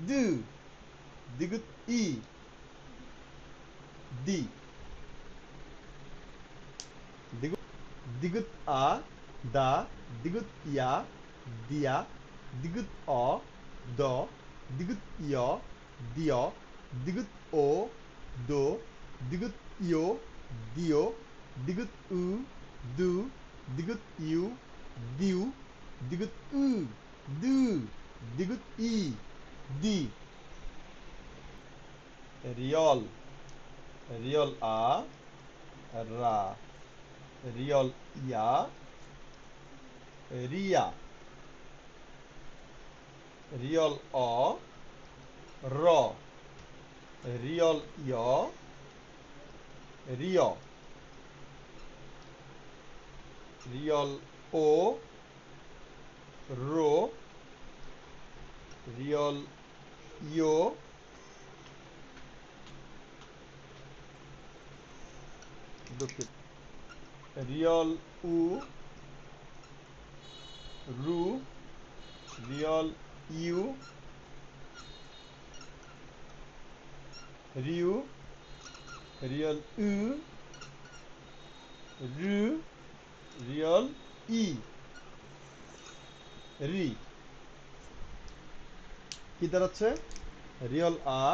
দু, দিগুত ই, দি, দিগুত দিগুত আ, দা, দিগুত ইয়া, দিয়া, দিগুত অ, দ, দিগুত ইয়, দিয়, দিগুত ও, দো, দিগুত ইয়ো, দিও, দিগুত উ, দু, দিগুত ইউ, দিউ, দিগুত উ, দু, দিগুত ই, দি। রিয়ল, রিয়ল আ, রা, রিয়ল ইয়া, রিয়া, রিয়ল অ, র, রিয়ল ইয়, রিয়, রিয়ল ও, রো, রিয়ল ইয়ো, দুঃখিত, রিয়ল উ, রু, রিয়ল ইউ, রিউ, রিয়ল উ, রু, রিয়ল ই, রি। কি দাঁড়াচ্ছে? রিয়ল আ,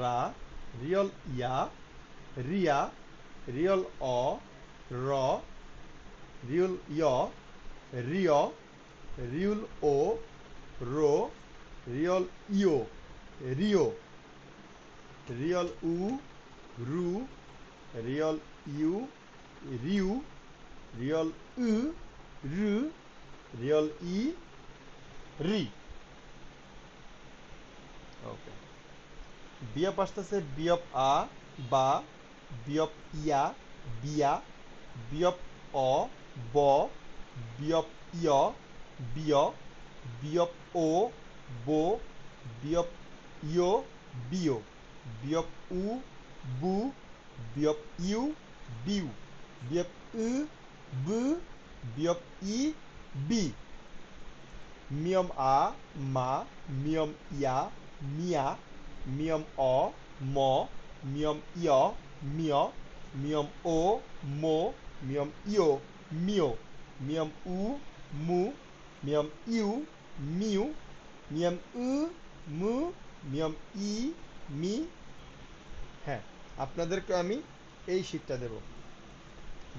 রা, রিয়ল ইয়া, রিয়া, রিয়ল অ, র, রিয়ল ইয়, রিয়, রিয়ল ও, রো, রিয়ল ইও, রিও, রিয়ল উ, রু, রিয়ল ইউ, রিউ, রিয়ল উ, রু, রিয়ল ই, রি। ওকে। বিয়প আসতেছে বিয়প আ, বা, বিয়প ইয়া, বিয়া, বিয়প অ, ব, বিয়প ইয়, বিয়, বিয়প ও, বো, বিয়প ইয়, বিয়, বিয়প উ, বু, বিয়প ইউ, বিউ, বিয়প উ, বু, বিয়প ই, বি। মিয়ম আ, মা, মিয়ম ইয়া, মিয়া, মিয়ম অ, ম, মিয়ম ইয়, মিয়, মিয়ম ও, মো, মিয়ম ইয়, মিয়, মিয়ম উ, মু, মিয়ম ইউ, মিউ, মিয়ম উ, মু, মিয়ম ই, মি। হ্যাঁ, আপনাদেরকে আমি এই শীটটা দেব।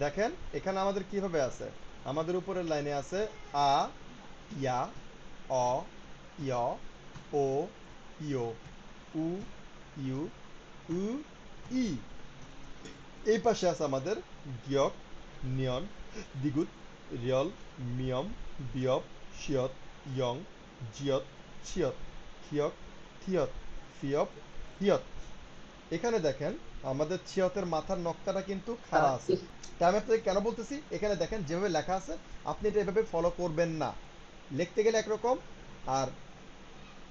দেখেন এখানে আমাদের কিভাবে আছে। আমাদের উপরের লাইনে আছে আ, ইয়া, অ, ইয়, ও, ইয়, উ, ইউ, উ, ই। এই পাশে আছে আমাদের গিয়ক, নিয়ন, দিগুত, রিয়ল, মিয়ম, বিয়প, শিয়ত, ইয়ং, জিয়ত, ছিয়ত, থিয়ক, থিয়ত, ফিয়প, হিয়ত। এখানে দেখেন আমাদের ছিয়তের মাথার নক্তাটা কিন্তু খাড়া আছে। তাই আমি আপনাকে কেন বলতেছি, এখানে দেখেন যেভাবে লেখা আছে আপনি এটা এভাবে ফলো করবেন না। লিখতে গেলে একরকম আর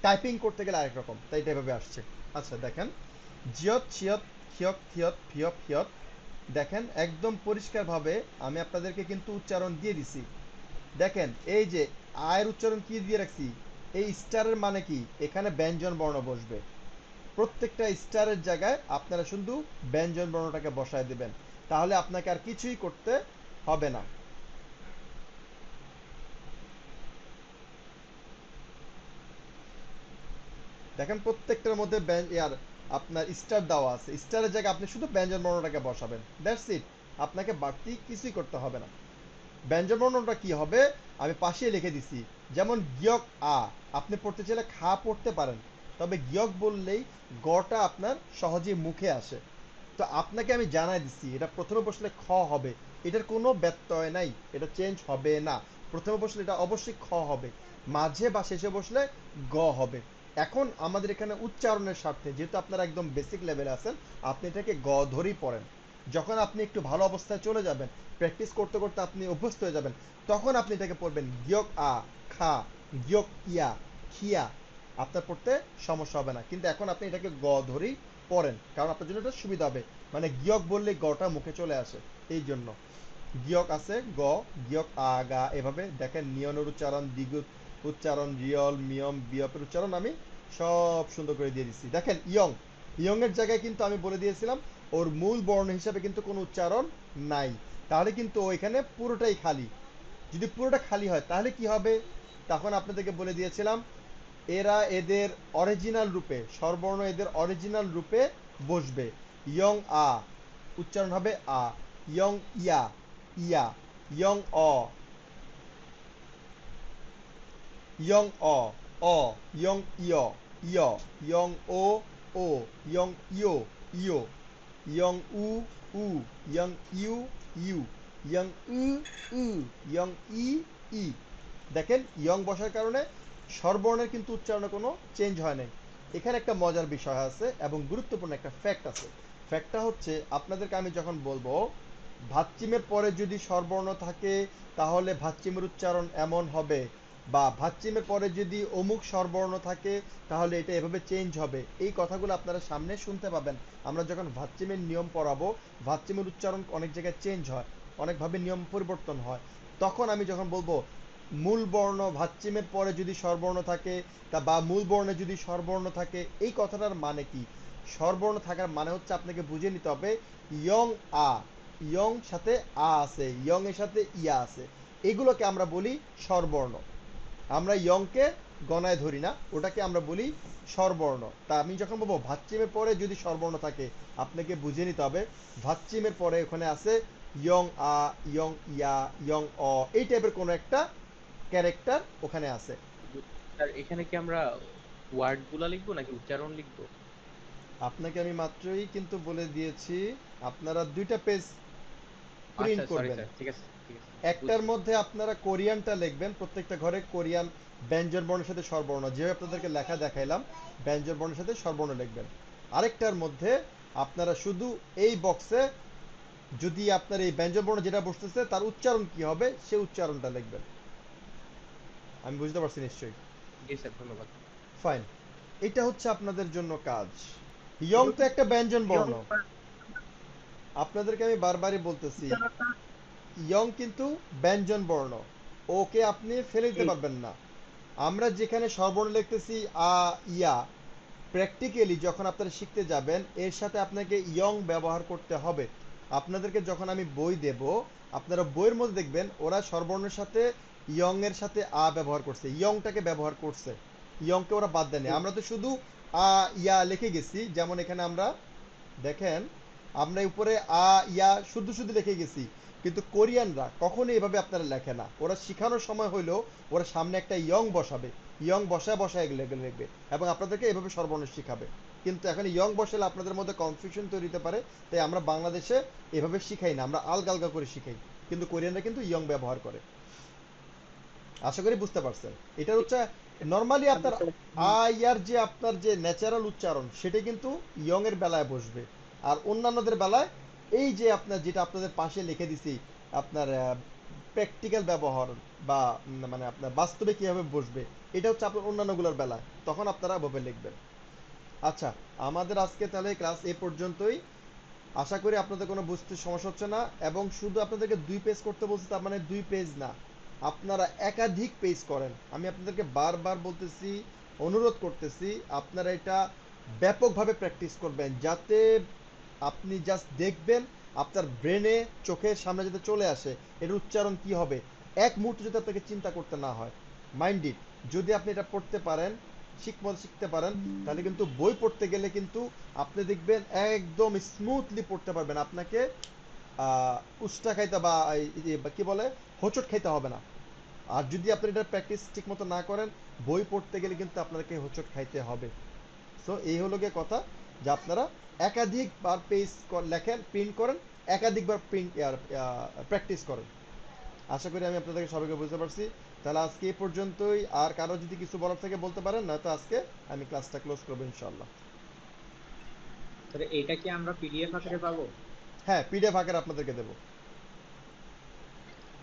টাইপিং করতে গেলে আরেক রকম, তাই এটা এভাবে আসছে। আচ্ছা দেখেন, জিয়ত, ছিয়ত, খিয়ক, থিয়ত, ফিয়প, হিয়ত। দেখেন একদম পরিষ্কারভাবে আমি আপনাদেরকে কিন্তু উচ্চারণ দিয়ে দিছি। দেখেন এই যে আয়ের উচ্চারণ কি দিয়ে রাখছি, এই স্টারের মানে কি, এখানে ব্যঞ্জন বর্ণ বসবে। প্রত্যেকটা স্টারের জায়গায় আপনারা শুধু ব্যঞ্জন বর্ণটাকে বসায় দিবেন, তাহলে আপনাকে আর কিছুই করতে হবে না। দেখেন প্রত্যেকটার মধ্যে আপনার স্টার দেওয়া আছে, স্টারের জায়গায় আপনি শুধু ব্যঞ্জন বর্ণটাকে বসাবেন, দ্যাটস ইট। আপনাকে বাড়তি কিছুই করতে হবে না। ব্যঞ্জন বর্ণটা কি হবে আমি পাশে লিখে দিছি। যেমন গিয়ক আ, আপনি পড়তে চাইলে খা পড়তে পারেন, তবে গিয়ক বললেই গটা আপনার সহজেই মুখে আসে। তো আপনাকে আমি জানাই দিচ্ছি এটা প্রথমে বসলে খ হবে, এটার কোনো ব্যত্যয় নাই, এটা চেঞ্জ হবে না। প্রথমে বসলে এটা অবশ্যই খ হবে, মাঝে বা শেষে বসলে গ হবে। এখন আমাদের এখানে উচ্চারণের স্বার্থে যেহেতু আপনারা একদম বেসিক লেভেলে আছেন, আপনি এটাকে গ ধরেই পড়েন। যখন আপনি একটু ভালো অবস্থায় চলে যাবেন, প্র্যাকটিস করতে করতে আপনি অভ্যস্ত হয়ে যাবেন, তখন আপনি এটাকে পড়বেন গিয়ক আ, খা, গিয়ক ইয়া, খিয়া। আপনার পড়তে সমস্যা হবে না, কিন্তু এখন আপনি এটাকে গ ধরেই পড়েন, কারণ আপনার জন্য এটা সুবিধা হবে। মানে গিয়ক বললে গটা মুখে চলে আসে, এই জন্য গিয়ক আছে গ, গিয়ক আগা, এভাবে দেখেন নিয়নের উচ্চারণ, দ্বিগুত উচ্চারণ, রিয়ল, মিয়ম, বিয়পের উচ্চারণ আমি সব সুন্দর করে দিয়ে দিচ্ছি। দেখেন ইয়ং, ইয়ং এর জায়গায় কিন্তু আমি বলে দিয়েছিলাম ওর মূল বর্ণ হিসাবে কিন্তু কোনো উচ্চারণ নাই। তাহলে কিন্তু ওইখানে পুরোটাই খালি। যদি পুরোটা খালি হয় তাহলে কি হবে? তখন আপনাদেরকে বলে দিয়েছিলাম এরা এদের অরিজিনাল রূপে, স্বরবর্ণ এদের অরিজিনাল রূপে বসবে। ইয়ং আ উচ্চারণ হবে আ, ইয়ং ইয়া ইয়া, ইয়ং অ ইয়ং অ অ, ইয়ং ইয় ইয়, ইয়ং ও ও, ইয়ং ইয়ো ইয়ো, ইয়ং উ উ, ইয়ং ইউ ইউ, ইয়ং উ উ, ইয়ং ই ই। দেখেন ইয়ং বসার কারণে স্বরবর্ণের কিন্তু উচ্চারণে কোনো চেঞ্জ হয় নাই। এখানে একটা মজার বিষয় আছে এবং গুরুত্বপূর্ণ একটা ফ্যাক্ট আছে। ফ্যাক্টটা হচ্ছে আপনাদেরকে আমি যখন বলবো ভাচ্চিমের পরে যদি স্বরবর্ণ থাকে তাহলে ভাচ্চিমের উচ্চারণ এমন হবে, বা ভাচ্চিমের পরে যদি অমুক স্বরবর্ণ থাকে তাহলে এটা এভাবে চেঞ্জ হবে, এই কথাগুলো আপনারা সামনে শুনতে পাবেন। আমরা যখন ভাচ্চিমের নিয়ম পড়াবো, ভাচ্চিমের উচ্চারণ অনেক জায়গায় চেঞ্জ হয়, অনেকভাবে নিয়ম পরিবর্তন হয়। তখন আমি যখন বলবো মূল বর্ণ ভাচ্চিমের পরে যদি স্বরবর্ণ থাকে তা বা মূল বর্ণে যদি স্বরবর্ণ থাকে, এই কথাটার মানে কি? স্বরবর্ণ থাকার মানে হচ্ছে আপনাকে বুঝে নিতে হবে ইয়ং আ, ইয়ং সাথে আ আছে, ইয়ং এর সাথে ইয়া আছে, এগুলোকে আমরা বলি স্বরবর্ণ। আমরা ইয়ংকে গণায় ধরি না, ওটাকে আমরা বলি স্বরবর্ণ। তা আমি যখন বলবো ভাচ্চিমের পরে যদি স্বরবর্ণ থাকে আপনাকে বুঝে নিতে হবে ভাচ্চিমের পরে ওখানে আছে ইয়ং আ, ইয়ং ইয়া, ইয়ং অ, এই টাইপের কোনো একটা ক্যারেক্টার ওখানে আছে। স্যার এখানে কি আমরা ওয়ার্ড গুলা লিখবো নাকি উচ্চারণ লিখবো? আপনাকে আমি মাত্রই কিন্তু বলে দিয়েছি আপনারা দুইটা পেজ আচ্ছা প্রিন্ট সরি করবেন। স্যার, ঠিক আছে ঠিক আছে, একটার বুঝছি। মধ্যে আপনারা কোরিয়ানটা লিখবেন, প্রত্যেকটা ঘরে কোরিয়ান ব্যঞ্জন বর্ণের সাথে স্বরবর্ণ, যেভাবে আপনাদেরকে লেখা দেখাইলাম ব্যঞ্জন বর্ণের সাথে স্বরবর্ণ লিখবেন। আরেকটার মধ্যে আপনারা শুধু এই বক্সে যদি আপনার এই ব্যঞ্জন বর্ণ যেটা বসতেছে তার উচ্চারণ কি হবে সে উচ্চারণটা লিখবেন। আমি বুঝতে পারছি নিশ্চয়ই? জি স্যার, ধন্যবাদ। ফাইন, এটা হচ্ছে আপনাদের জন্য কাজ। ইয়ং তো একটা ব্যঞ্জন বর্ণ, আপনাদেরকে আমি বারবারই বলতেছি ইয়ং কিন্তু ব্যঞ্জন বর্ণ, ওকে আপনি ফেলে দিতে পারবেন না। আমরা যেখানে স্বরবর্ণ লিখতেছি আ, ইয়া, প্র্যাকটিক্যালি যখন আপনারা শিখতে যাবেন এর সাথে আপনাকে ইয়ং ব্যবহার করতে হবে। আপনাদেরকে যখন আমি বই দেব আপনারা বইয়ের মধ্যে দেখবেন ওরা স্বরবর্ণের সাথে ইয়ং এর সাথে আ ব্যবহার করছে, ইয়ংটাকে ব্যবহার করছে, ইয়ংকে ওরা বাদ দেয়নি। আমরা তো শুধু আ ইয়া লিখে গেছি, যেমন এখানে আমরা দেখেন আমরা উপরে আ ইয়া শুধু শুধু লিখে গেছি, কিন্তু কোরিয়ানরা কখনোই এভাবে আপনারা লেখে না। ওরা শেখানোর সময় হইলো ওরা সামনে একটা ইয়ং বসাবে, ইয়ং বসায় বসায় এগুলো এগুলো লিখবে এবং আপনাদেরকে এভাবে স্বরবর্ণ শিখাবে। কিন্তু এখন ইয়ং বসালে আপনাদের মধ্যে কনফিউশন তৈরি হতে পারে, তাই আমরা বাংলাদেশে এভাবে শিখাই না, আমরা আলগা আলগা করে শিখাই। কিন্তু কোরিয়ানরা কিন্তু ইয়ং ব্যবহার করে। আশা করি বুঝতে পারছেন। এটা হচ্ছে নর্মালি আপনার আয়ার যে আপনার যে ন্যাচারাল উচ্চারণ সেটা কিন্তু ইয়ং এর বেলায় বসবে, আর অন্যান্যদের বেলায় এই যে আপনার যেটা আপনাদের পাশে লিখে দিছি আপনার প্র্যাকটিক্যাল ব্যবহার বা মানে আপনার বাস্তবে কিভাবে বসবে, এটা হচ্ছে আপনার অন্যান্যগুলোর বেলায়, তখন আপনারা ওভাবে লিখবেন। আচ্ছা, আমাদের আজকে তাহলে ক্লাস এ পর্যন্তই। আশা করি আপনাদের কোনো বুঝতে সমস্যা হচ্ছে না, এবং শুধু আপনাদেরকে 2 পেজ করতে বলছি তার মানে 2 পেজ না, আপনারা একাধিক পেজ করেন। আমি আপনাদেরকে বারবার বলতেছি, অনুরোধ করতেছি আপনারা এটা ব্যাপকভাবে প্র্যাকটিস করবেন, যাতে আপনি জাস্ট দেখবেন আপনার ব্রেনে চোখের সামনে যাতে চলে আসে এর উচ্চারণ কি হবে, এক মুহূর্তে যদি আপনাকে চিন্তা করতে না হয়। মাইন্ড ইট, যদি আপনি এটা পড়তে পারেন, ঠিকমতো শিখতে পারেন, তাহলে কিন্তু বই পড়তে গেলে কিন্তু আপনি দেখবেন একদম স্মুথলি পড়তে পারবেন, আপনাকে আহ, উস্টা খাইতে বা বা কি বলে হোঁচট খাইতে হবে না। আর যদি আপনি এটা প্র্যাকটিস ঠিকমতো না করেন বই পড়তে গেলে কিন্তু আপনাকে হোঁচট খাইতে হবে। সো এই হলো গিয়ে কথা, যে আপনারা একাধিকবার পেজ লেখেন, প্রিন্ট করেন, একাধিকবার প্রিন্ট প্র্যাকটিস করেন। আশা করি আমি আপনাদেরকে সবাইকে বুঝতে পারছি। তাহলে আজকে এই পর্যন্তই, আর কারো যদি কিছু বলার থাকে বলতে পারেন, নয়তো আজকে আমি ক্লাসটা ক্লোজ করবো ইনশাল্লাহ। তাহলে এটা কি আমরা পিডিএফ আকারে পাবো? হ্যাঁ, পিডিএফ আকারে আপনাদেরকে দেবো।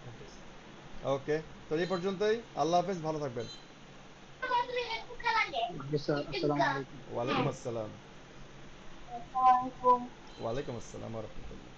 Okay sir. ওকে, তো এই পর্যন্তই, আল্লাহ হাফেজ, ভালো থাকবেন। ওকে স্যার, আসসালামু আলাইকুম। ওয়ালাইকুম আসসালাম। ওয়ালাইকুম আসসালাম ওয়া রাহমাতুল্লাহ।